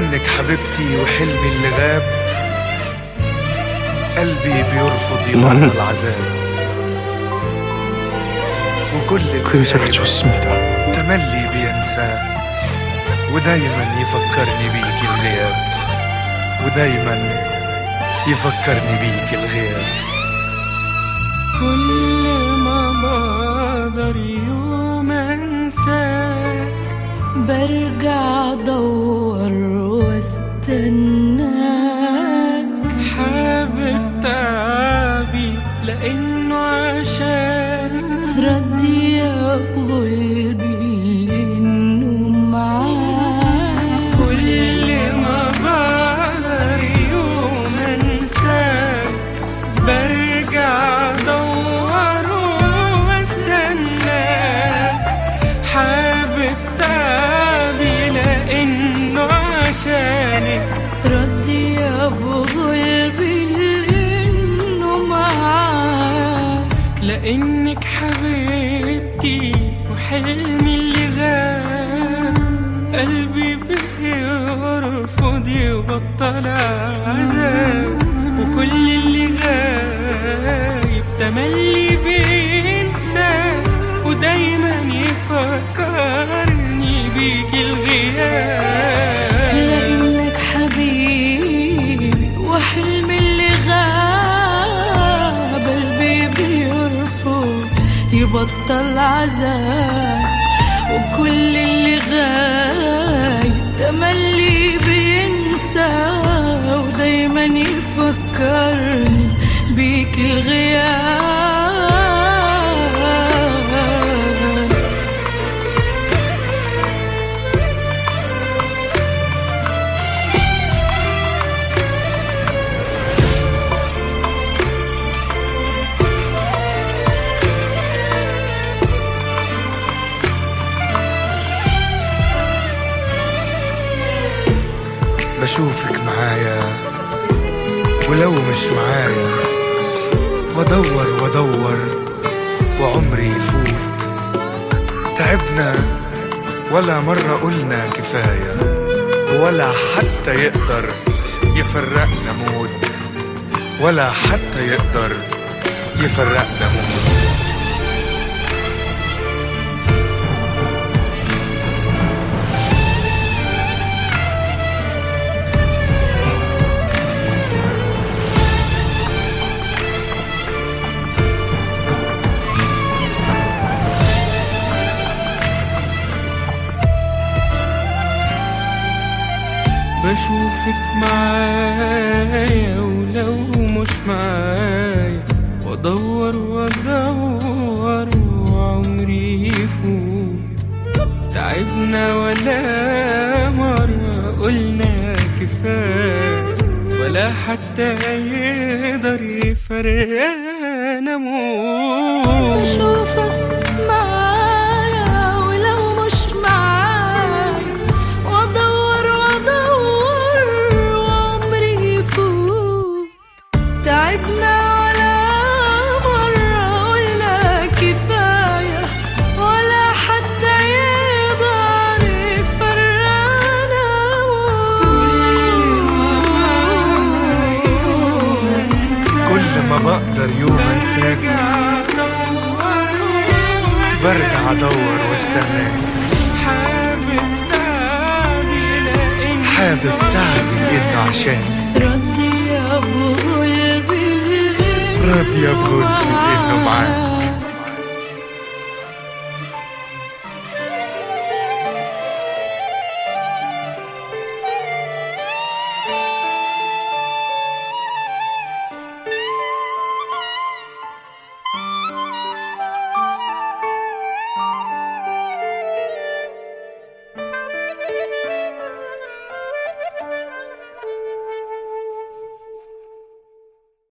لأنك حبيبتي وحلمي اللي غاب، قلبي بيرفض يبطل عذاب. وكل 그대가 좋습니다. تملي بينساه، ودايما يفكرني بيك الغياب، ودايما يفكرني بيك الغياب. كل ما بقدر يوم انساك برجع ادور واستناك. حابب تعبي لانه عشانك، ردي بقلبي لانه معاك. كل ما بقدر يوم انساك برجع ادور واستناك. حابب تعبي لانه عشانك، ردي بقلبي لانه معاك. لانك حبيبتي وحلمي اللي غاب، قلبي بيرفض يبطل عذاب. وكل اللي غايب تملي بينساك، ودايما يفكرني بيك الغياب. لانك حبيبي وحلمي اللي غاب، قلبي بيرفض يبطل عذاب. وكل اللي غايب تملي بينسى، ودايما يفكرني بيك الغياب. بشوفك معايا ولو مش معايا، وادور وادور وعمري يفوت. تعبنا ولا مرة قلنا كفاية، ولا حتى يقدر يفرقنا موت، ولا حتى يقدر يفرقنا موت. بشوفك معايا ولو مش معايا، وادور وادور وعمري يفوت. تعبنا ولا مرة قلنا كفاية، ولا حتى يقدر يفرقنا موت. بشوفك معايا ولو مش معايا، وادور وادور وعمري يفوت. تعبنا ولا مرة قلنا كفاية، ولا حتى يقدر يفرقنا موت. كل ما بقدر يوم انساك برجع ادور واستناك. حابب تعبي لانه عشاني، ردي بقلبي راضية بقلبي لانه معاك.